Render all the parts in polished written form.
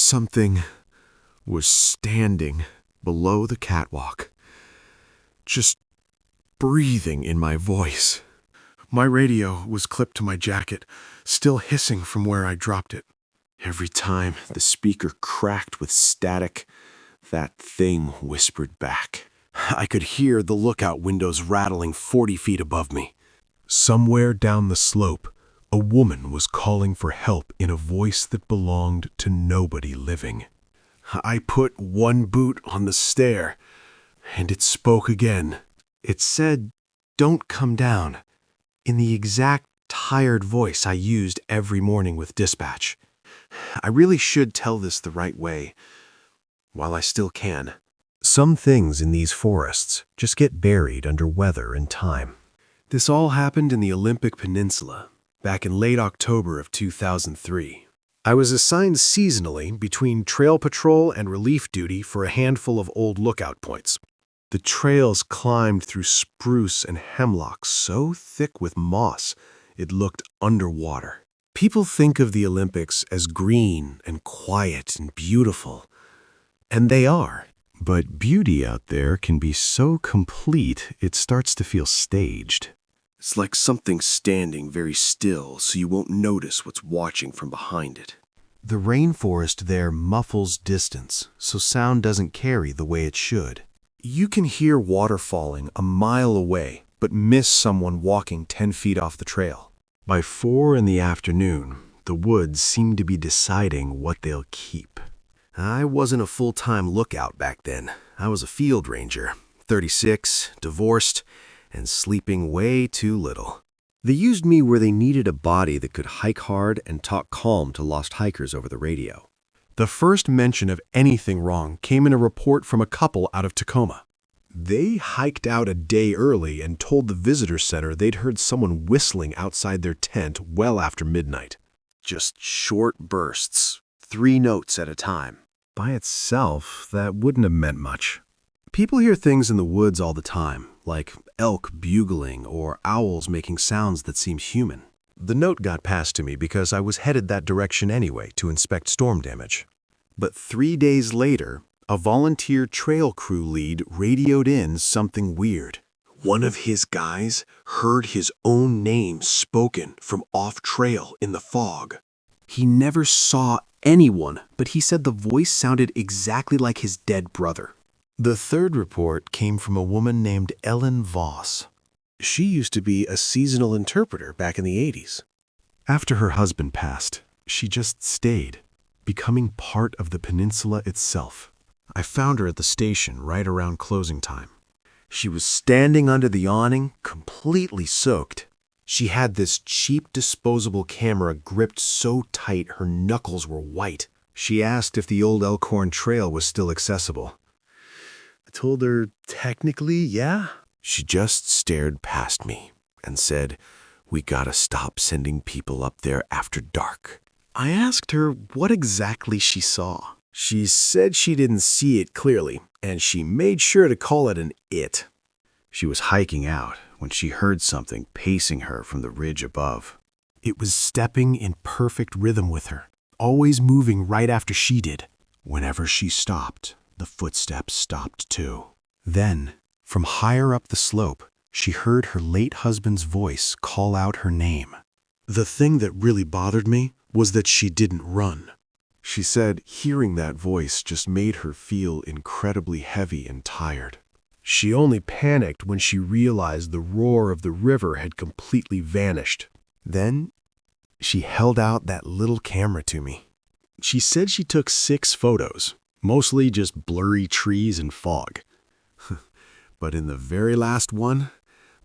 Something was standing below the catwalk, just breathing in my voice. My radio was clipped to my jacket, still hissing from where I dropped it. Every time the speaker cracked with static, that thing whispered back. I could hear the lookout windows rattling 40 feet above me. Somewhere down the slope, a woman was calling for help in a voice that belonged to nobody living. I put one boot on the stair, and it spoke again. It said, "Don't come down," in the exact tired voice I used every morning with dispatch. I really should tell this the right way, while I still can. Some things in these forests just get buried under weather and time. This all happened in the Olympic Peninsula, back in late October of 2003. I was assigned seasonally between trail patrol and relief duty for a handful of old lookout points. The trails climbed through spruce and hemlock so thick with moss it looked underwater. People think of the Olympics as green and quiet and beautiful, and they are. But beauty out there can be so complete it starts to feel staged. It's like something standing very still so you won't notice what's watching from behind it. The rainforest there muffles distance, so sound doesn't carry the way it should. You can hear water falling a mile away, but miss someone walking 10 feet off the trail. By 4 in the afternoon, the woods seem to be deciding what they'll keep. I wasn't a full-time lookout back then. I was a field ranger, 36, divorced, and sleeping way too little. They used me where they needed a body that could hike hard and talk calm to lost hikers over the radio. The first mention of anything wrong came in a report from a couple out of Tacoma. They hiked out a day early and told the visitor center they'd heard someone whistling outside their tent well after midnight. Just short bursts, 3 notes at a time. By itself, that wouldn't have meant much. People hear things in the woods all the time, like elk bugling or owls making sounds that seem human. The note got passed to me because I was headed that direction anyway to inspect storm damage. But 3 days later, a volunteer trail crew lead radioed in something weird. One of his guys heard his own name spoken from off-trail in the fog. He never saw anyone, but he said the voice sounded exactly like his dead brother. The third report came from a woman named Ellen Voss. She used to be a seasonal interpreter back in the 80s. After her husband passed, she just stayed, becoming part of the peninsula itself. I found her at the station right around closing time. She was standing under the awning, completely soaked. She had this cheap disposable camera gripped so tight her knuckles were white. She asked if the old Elkhorn trail was still accessible. I told her, technically, yeah. She just stared past me and said, "We gotta stop sending people up there after dark." I asked her what exactly she saw. She said she didn't see it clearly, and she made sure to call it an it. She was hiking out when she heard something pacing her from the ridge above. It was stepping in perfect rhythm with her, always moving right after she did. Whenever she stopped, the footsteps stopped too. Then, from higher up the slope, she heard her late husband's voice call out her name. The thing that really bothered me was that she didn't run. She said hearing that voice just made her feel incredibly heavy and tired. She only panicked when she realized the roar of the river had completely vanished. Then, she held out that little camera to me. She said she took 6 photos, mostly just blurry trees and fog. But in the very last one,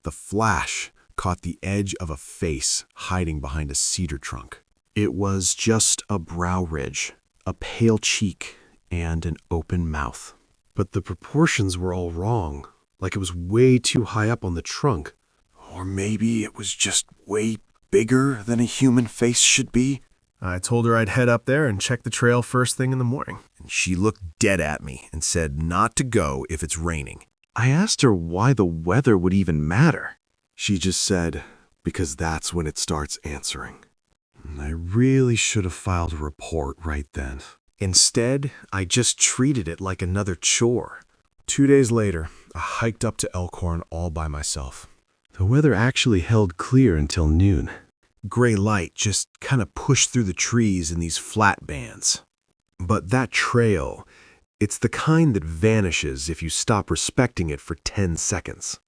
the flash caught the edge of a face hiding behind a cedar trunk. It was just a brow ridge, a pale cheek, and an open mouth. But the proportions were all wrong, like it was way too high up on the trunk. Or maybe it was just way bigger than a human face should be. I told her I'd head up there and check the trail first thing in the morning. And she looked dead at me and said not to go if it's raining. I asked her why the weather would even matter. She just said, because that's when it starts answering. I really should have filed a report right then. Instead, I just treated it like another chore. 2 days later, I hiked up to Elkhorn all by myself. The weather actually held clear until noon. Gray light just kind of pushed through the trees in these flat bands. But that trail, it's the kind that vanishes if you stop respecting it for 10 seconds.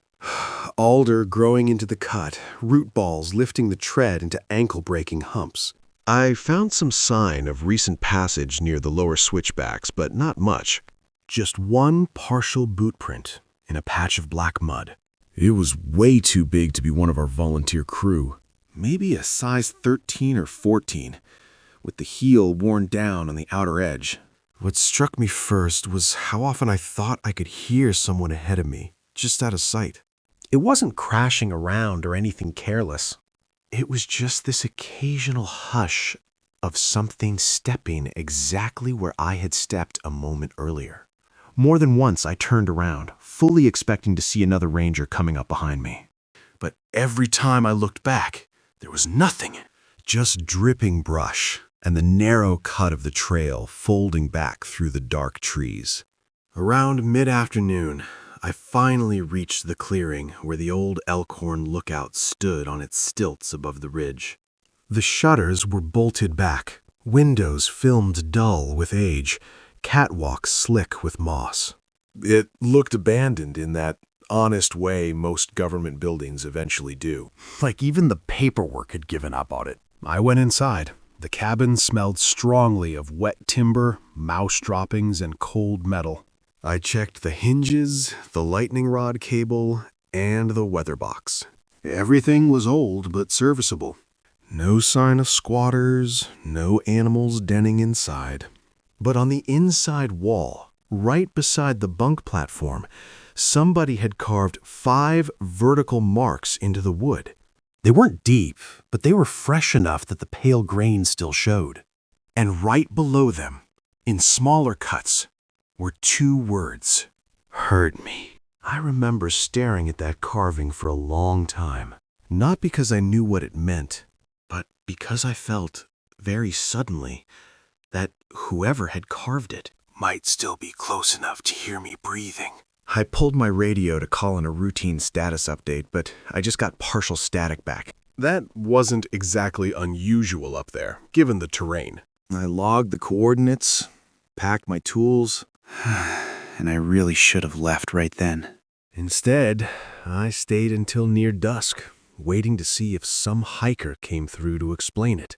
Alder growing into the cut, root balls lifting the tread into ankle-breaking humps. I found some sign of recent passage near the lower switchbacks, but not much. Just one partial boot print in a patch of black mud. It was way too big to be one of our volunteer crew. Maybe a size 13 or 14, with the heel worn down on the outer edge. What struck me first was how often I thought I could hear someone ahead of me, just out of sight. It wasn't crashing around or anything careless. It was just this occasional hush of something stepping exactly where I had stepped a moment earlier. More than once I turned around, fully expecting to see another ranger coming up behind me. But every time I looked back, there was nothing. Just dripping brush and the narrow cut of the trail folding back through the dark trees. Around mid-afternoon, I finally reached the clearing where the old Elkhorn lookout stood on its stilts above the ridge. The shutters were bolted back, windows filmed dull with age, catwalks slick with moss. It looked abandoned in that honest way most government buildings eventually do. Like even the paperwork had given up on it. I went inside. The cabin smelled strongly of wet timber, mouse droppings, and cold metal. I checked the hinges, the lightning rod cable, and the weather box. Everything was old but serviceable. No sign of squatters, no animals denning inside. But on the inside wall, right beside the bunk platform, somebody had carved 5 vertical marks into the wood. They weren't deep, but they were fresh enough that the pale grain still showed. And right below them, in smaller cuts, were 2 words. Hurt me. I remember staring at that carving for a long time. Not because I knew what it meant, but because I felt, very suddenly, that whoever had carved it might still be close enough to hear me breathing. I pulled my radio to call in a routine status update, but I just got partial static back. That wasn't exactly unusual up there, given the terrain. I logged the coordinates, packed my tools, and I really should have left right then. Instead, I stayed until near dusk, waiting to see if some hiker came through to explain it.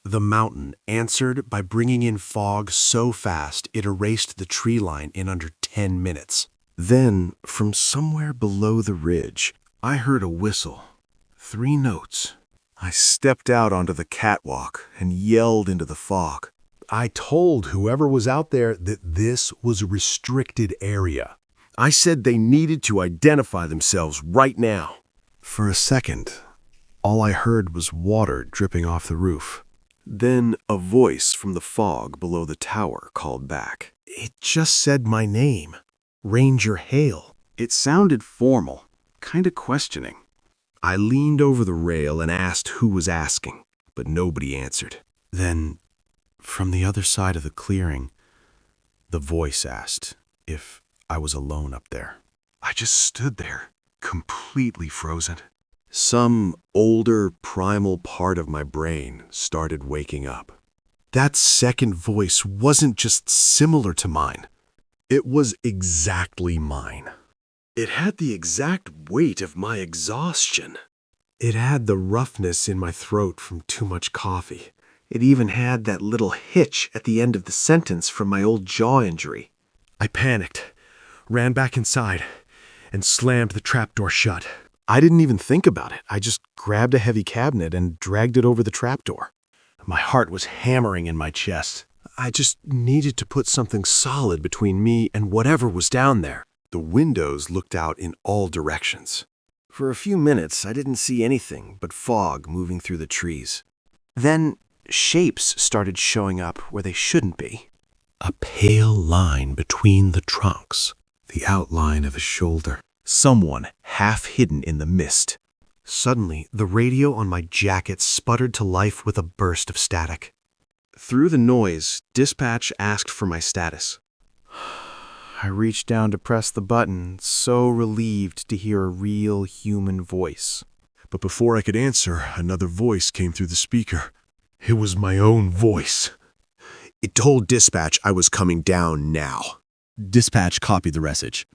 The mountain answered by bringing in fog so fast it erased the tree line in under 10 minutes. Then, from somewhere below the ridge, I heard a whistle. 3 notes. I stepped out onto the catwalk and yelled into the fog. I told whoever was out there that this was a restricted area. I said they needed to identify themselves right now. For a second, all I heard was water dripping off the roof. Then a voice from the fog below the tower called back. It just said my name, Ranger Hale. It sounded formal, kind of questioning. I leaned over the rail and asked who was asking, but nobody answered. Then, from the other side of the clearing, the voice asked if I was alone up there. I just stood there, completely frozen. Some older, primal part of my brain started waking up. That second voice wasn't just similar to mine. It was exactly mine. It had the exact weight of my exhaustion. It had the roughness in my throat from too much coffee. It even had that little hitch at the end of the sentence from my old jaw injury. I panicked, ran back inside, and slammed the trapdoor shut. I didn't even think about it. I just grabbed a heavy cabinet and dragged it over the trapdoor. My heart was hammering in my chest. I just needed to put something solid between me and whatever was down there. The windows looked out in all directions. For a few minutes, I didn't see anything but fog moving through the trees. Then shapes started showing up where they shouldn't be. A pale line between the trunks, the outline of a shoulder. Someone half hidden in the mist. Suddenly, the radio on my jacket sputtered to life with a burst of static. Through the noise, dispatch asked for my status. I reached down to press the button, so relieved to hear a real human voice. But before I could answer, another voice came through the speaker. It was my own voice. It told dispatch I was coming down now. Dispatch copied the message.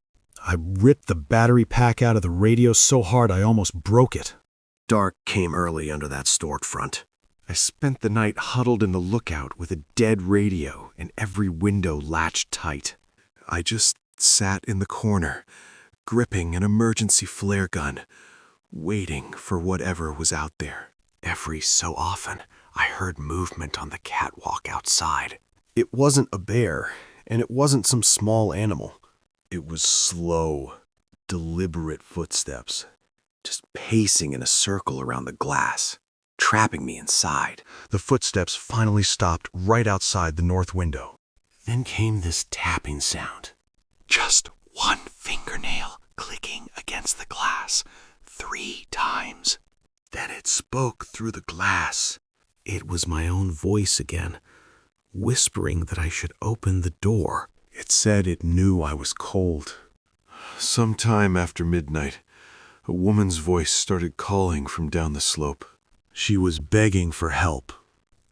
I ripped the battery pack out of the radio so hard I almost broke it. Dark came early under that storefront. I spent the night huddled in the lookout with a dead radio and every window latched tight. I just sat in the corner, gripping an emergency flare gun, waiting for whatever was out there. Every so often, I heard movement on the catwalk outside. It wasn't a bear, and it wasn't some small animal. It was slow, deliberate footsteps, just pacing in a circle around the glass, trapping me inside. The footsteps finally stopped right outside the north window. Then came this tapping sound. Just one fingernail clicking against the glass 3 times. Then it spoke through the glass. It was my own voice again, whispering that I should open the door. It said it knew I was cold. Sometime after midnight, a woman's voice started calling from down the slope. She was begging for help.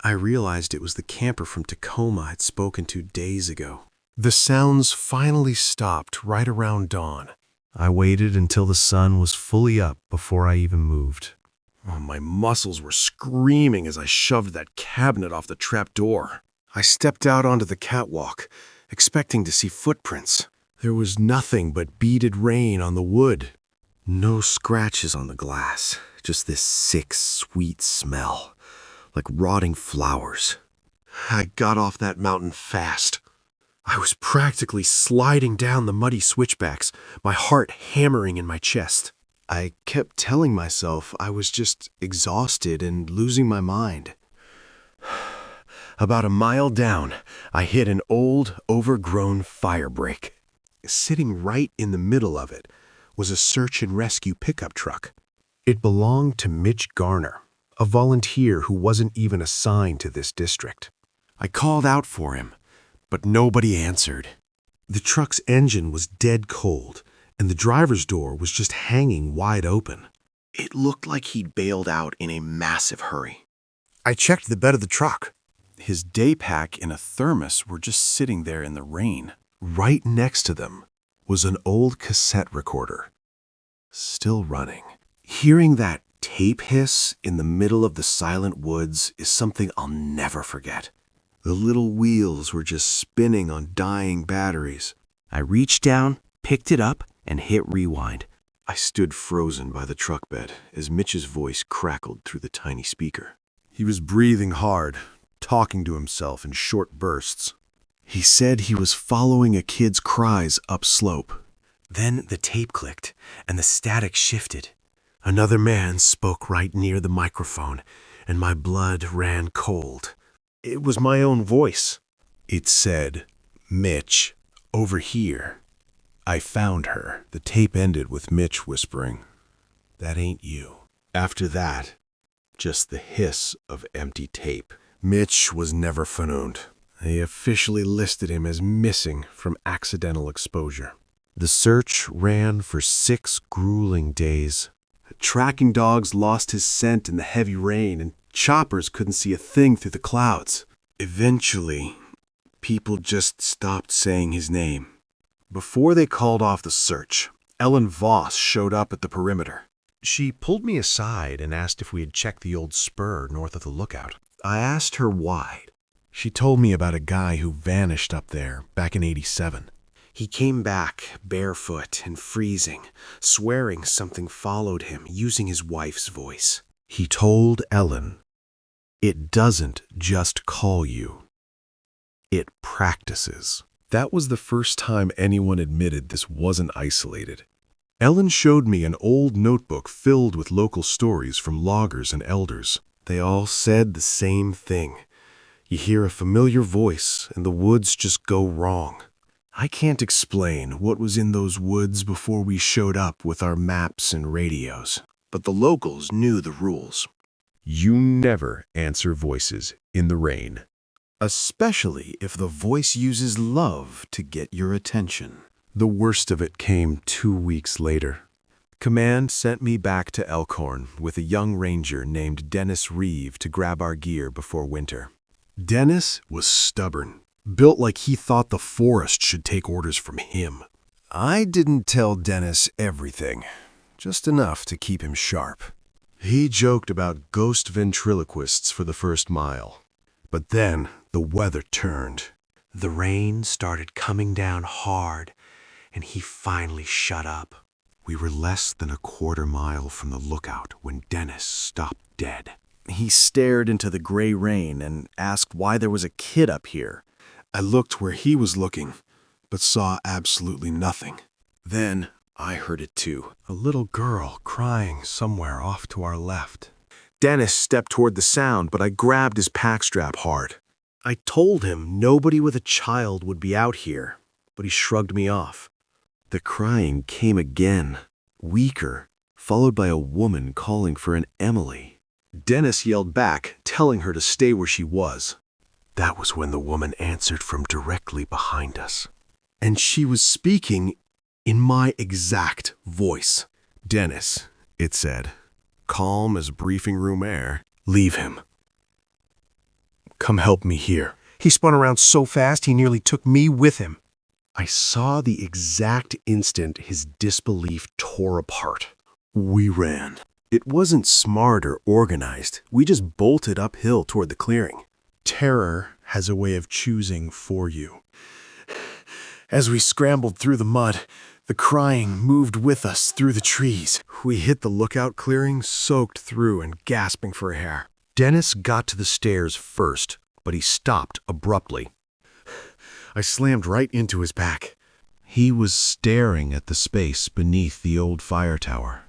I realized it was the camper from Tacoma I'd spoken to days ago. The sounds finally stopped right around dawn. I waited until the sun was fully up before I even moved. Oh, my muscles were screaming as I shoved that cabinet off the trapdoor. I stepped out onto the catwalk, expecting to see footprints. There was nothing but beaded rain on the wood. No scratches on the glass, just this sick, sweet smell. Like rotting flowers. I got off that mountain fast. I was practically sliding down the muddy switchbacks, my heart hammering in my chest. I kept telling myself I was just exhausted and losing my mind. About a mile down, I hit an old, overgrown firebreak. Sitting right in the middle of it was a search and rescue pickup truck. It belonged to Mitch Garner, a volunteer who wasn't even assigned to this district. I called out for him, but nobody answered. The truck's engine was dead cold, and the driver's door was just hanging wide open. It looked like he'd bailed out in a massive hurry. I checked the bed of the truck. His day pack and a thermos were just sitting there in the rain. Right next to them was an old cassette recorder, still running. Hearing that tape hiss in the middle of the silent woods is something I'll never forget. The little wheels were just spinning on dying batteries. I reached down, picked it up, and hit rewind. I stood frozen by the truck bed as Mitch's voice crackled through the tiny speaker. He was breathing hard, talking to himself in short bursts. He said he was following a kid's cries upslope. Then the tape clicked, and the static shifted. Another man spoke right near the microphone, and my blood ran cold. It was my own voice. It said, "Mitch, over here." I found her. The tape ended with Mitch whispering, "That ain't you." After that, just the hiss of empty tape. Mitch was never found. They officially listed him as missing from accidental exposure. The search ran for 6 grueling days. Tracking dogs lost his scent in the heavy rain, and choppers couldn't see a thing through the clouds. Eventually, people just stopped saying his name. Before they called off the search, Ellen Voss showed up at the perimeter. She pulled me aside and asked if we had checked the old spur north of the lookout. I asked her why. She told me about a guy who vanished up there back in '87. He came back barefoot and freezing, swearing something followed him, using his wife's voice. He told Ellen, "It doesn't just call you. It practices." That was the first time anyone admitted this wasn't isolated. Ellen showed me an old notebook filled with local stories from loggers and elders. They all said the same thing. You hear a familiar voice and the woods just go wrong. I can't explain what was in those woods before we showed up with our maps and radios, but the locals knew the rules. You never answer voices in the rain. especially if the voice uses love to get your attention. The worst of it came 2 weeks later. Command sent me back to Elkhorn with a young ranger named Dennis Reeve to grab our gear before winter. Dennis was stubborn, built like he thought the forest should take orders from him. I didn't tell Dennis everything, just enough to keep him sharp. He joked about ghost ventriloquists for the first mile. But then the weather turned. The rain started coming down hard, and he finally shut up. We were less than a quarter mile from the lookout when Dennis stopped dead. He stared into the gray rain and asked why there was a kid up here. I looked where he was looking, but saw absolutely nothing. Then I heard it too. A little girl crying somewhere off to our left. Dennis stepped toward the sound, but I grabbed his packstrap hard. I told him nobody with a child would be out here, but he shrugged me off. The crying came again, weaker, followed by a woman calling for an Emily. Dennis yelled back, telling her to stay where she was. That was when the woman answered from directly behind us. And she was speaking in my exact voice. Dennis, it said, calm as briefing room air, leave him. Come help me here. He spun around so fast he nearly took me with him. I saw the exact instant his disbelief tore apart. We ran. It wasn't smart or organized. We just bolted uphill toward the clearing. Terror has a way of choosing for you. As we scrambled through the mud, the crying moved with us through the trees. We hit the lookout clearing, soaked through and gasping for air. Dennis got to the stairs first, but he stopped abruptly. I slammed right into his back. He was staring at the space beneath the old fire tower.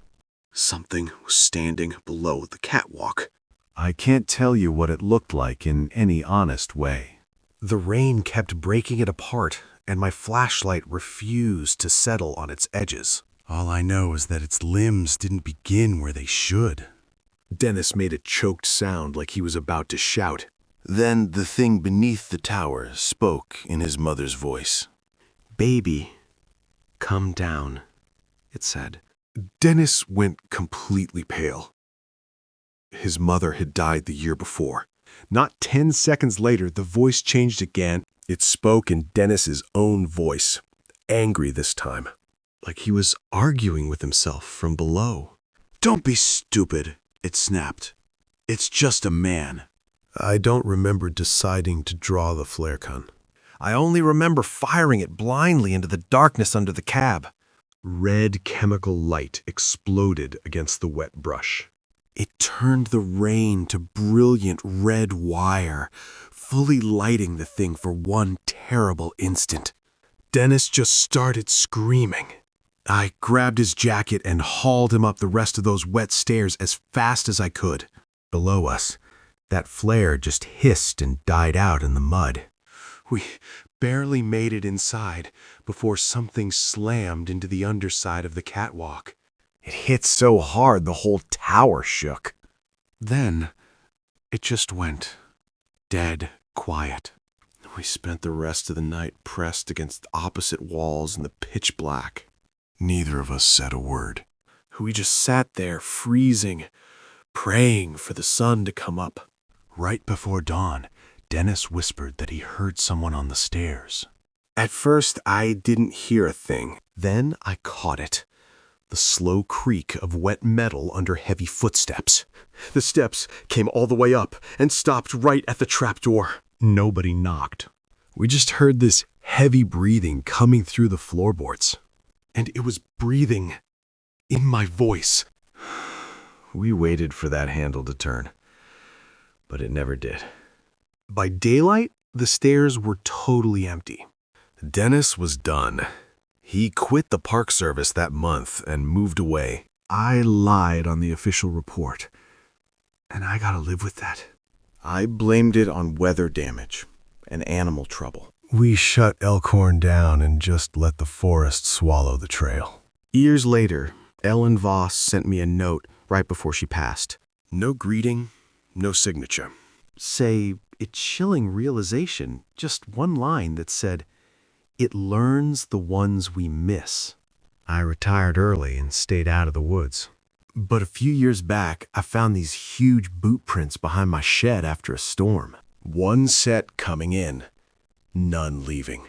Something was standing below the catwalk. I can't tell you what it looked like in any honest way. The rain kept breaking it apart, and my flashlight refused to settle on its edges. All I know is that its limbs didn't begin where they should. Dennis made a choked sound like he was about to shout. Then the thing beneath the tower spoke in his mother's voice. "Baby, come down," it said. Dennis went completely pale. His mother had died the year before. Not 10 seconds later, the voice changed again. It spoke in Dennis's own voice, angry this time, like he was arguing with himself from below. "Don't be stupid," it snapped. "It's just a man." I don't remember deciding to draw the flare gun. I only remember firing it blindly into the darkness under the cab. Red chemical light exploded against the wet brush. It turned the rain to brilliant red wire, fully lighting the thing for one terrible instant. Dennis just started screaming. I grabbed his jacket and hauled him up the rest of those wet stairs as fast as I could. Below us, that flare just hissed and died out in the mud. We barely made it inside before something slammed into the underside of the catwalk. It hit so hard the whole tower shook. Then it just went dead quiet. We spent the rest of the night pressed against opposite walls in the pitch black. Neither of us said a word. We just sat there freezing, praying for the sun to come up. Right before dawn, Dennis whispered that he heard someone on the stairs. At first, I didn't hear a thing. Then I caught it. The slow creak of wet metal under heavy footsteps. The steps came all the way up and stopped right at the trapdoor. Nobody knocked. We just heard this heavy breathing coming through the floorboards. And it was breathing in my voice. We waited for that handle to turn, but it never did. By daylight, the stairs were totally empty. Dennis was done. He quit the Park Service that month and moved away. I lied on the official report, and I gotta live with that. I blamed it on weather damage and animal trouble. We shut Elkhorn down and just let the forest swallow the trail. Years later, Ellen Voss sent me a note right before she passed. No greeting, no signature. Say, a chilling realization, just one line that said, "It learns the ones we miss." I retired early and stayed out of the woods. But a few years back, I found these huge boot prints behind my shed after a storm. One set coming in, none leaving.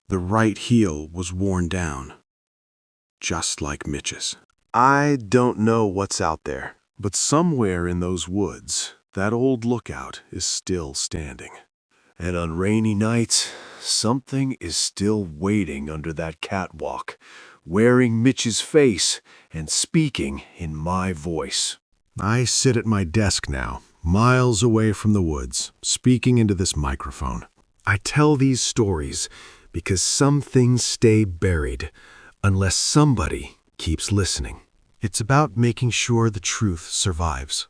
The right heel was worn down, just like Mitch's. I don't know what's out there. But somewhere in those woods, that old lookout is still standing. And on rainy nights, something is still waiting under that catwalk, wearing Mitch's face and speaking in my voice. I sit at my desk now, miles away from the woods, speaking into this microphone. I tell these stories because some things stay buried unless somebody keeps listening. It's about making sure the truth survives.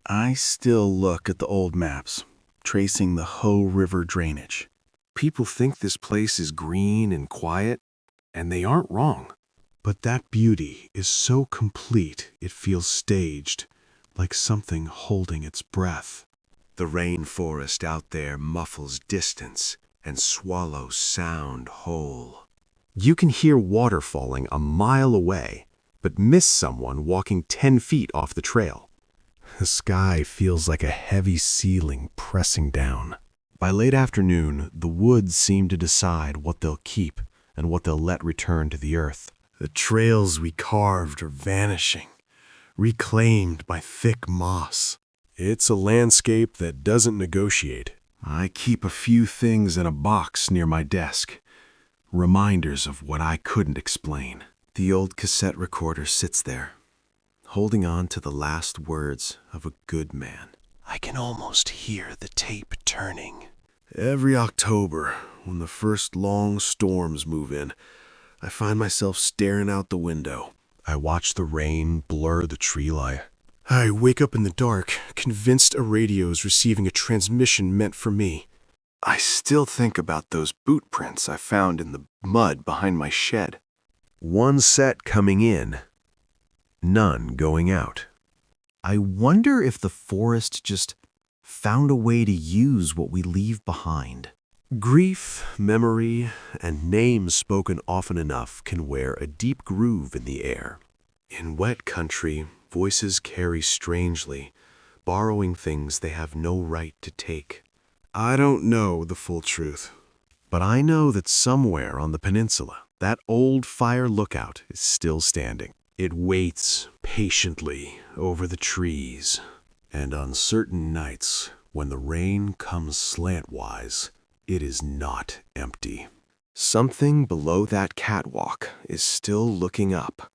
I still look at the old maps, tracing the Hoh River drainage. People think this place is green and quiet, and they aren't wrong. But that beauty is so complete it feels staged, like something holding its breath. The rainforest out there muffles distance and swallows sound whole. You can hear water falling a mile away, but miss someone walking 10 feet off the trail. The sky feels like a heavy ceiling pressing down. By late afternoon, the woods seem to decide what they'll keep and what they'll let return to the earth. The trails we carved are vanishing, reclaimed by thick moss. It's a landscape that doesn't negotiate. I keep a few things in a box near my desk, reminders of what I couldn't explain. The old cassette recorder sits there, holding on to the last words of a good man. I can almost hear the tape turning. Every October, when the first long storms move in, I find myself staring out the window. I watch the rain blur the tree line. I wake up in the dark, convinced a radio is receiving a transmission meant for me. I still think about those boot prints I found in the mud behind my shed. One set coming in, none going out. I wonder if the forest just found a way to use what we leave behind. Grief, memory, and names spoken often enough can wear a deep groove in the air. In wet country, voices carry strangely, borrowing things they have no right to take. I don't know the full truth, but I know that somewhere on the peninsula, that old fire lookout is still standing. It waits patiently over the trees, and on certain nights, when the rain comes slantwise, it is not empty. Something below that catwalk is still looking up,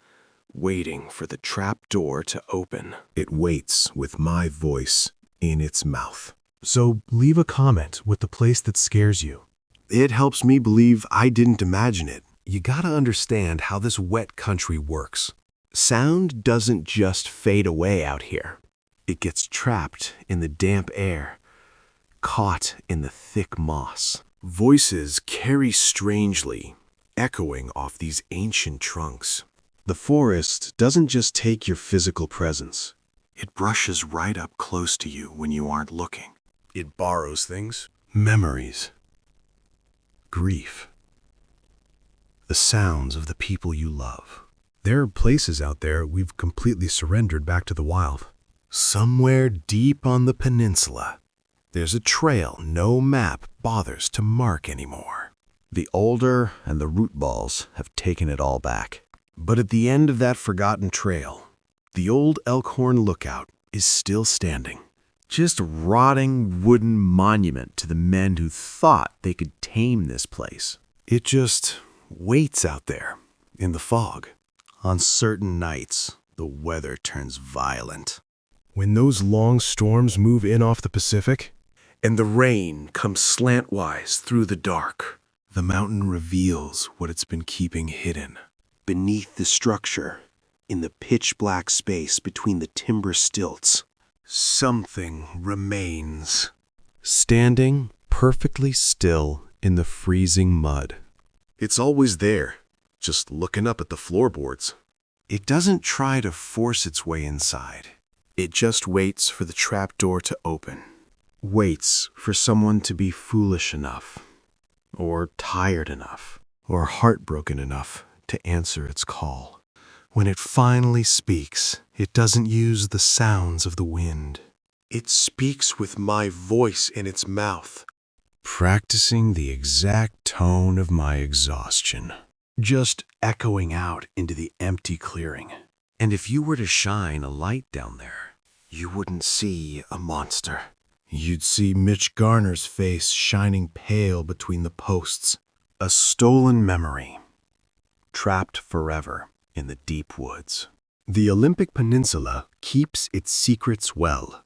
waiting for the trap door to open. It waits with my voice in its mouth. So leave a comment with the place that scares you. It helps me believe I didn't imagine it. You gotta understand how this wet country works. Sound doesn't just fade away out here. It gets trapped in the damp air, caught in the thick moss. Voices carry strangely, echoing off these ancient trunks. The forest doesn't just take your physical presence. It brushes right up close to you when you aren't looking. it borrows things. Memories, grief, the sounds of the people you love. There are places out there we've completely surrendered back to the wild. Somewhere deep on the peninsula, there's a trail no map bothers to mark anymore. The older and the root balls have taken it all back. But at the end of that forgotten trail, the old Elkhorn lookout is still standing. Just a rotting wooden monument to the men who thought they could tame this place. It just waits out there in the fog. On certain nights, the weather turns violent. When those long storms move in off the Pacific, And the rain comes slantwise through the dark. The mountain reveals what it's been keeping hidden. Beneath the structure, in the pitch-black space between the timber stilts, something remains. Standing perfectly still in the freezing mud. It's always there, just looking up at the floorboards. It doesn't try to force its way inside. It just waits for the trapdoor to open. waits for someone to be foolish enough, or tired enough, or heartbroken enough to answer its call. When it finally speaks, it doesn't use the sounds of the wind. It speaks with my voice in its mouth, practicing the exact tone of my exhaustion, just echoing out into the empty clearing. And if you were to shine a light down there, you wouldn't see a monster. You'd see Mitch Garner's face shining pale between the posts, a stolen memory, trapped forever in the deep woods. The Olympic Peninsula keeps its secrets well.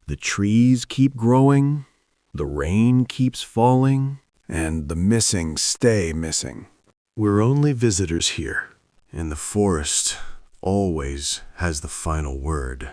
The trees keep growing, the rain keeps falling, and the missing stay missing. We're only visitors here, and the forest always has the final word.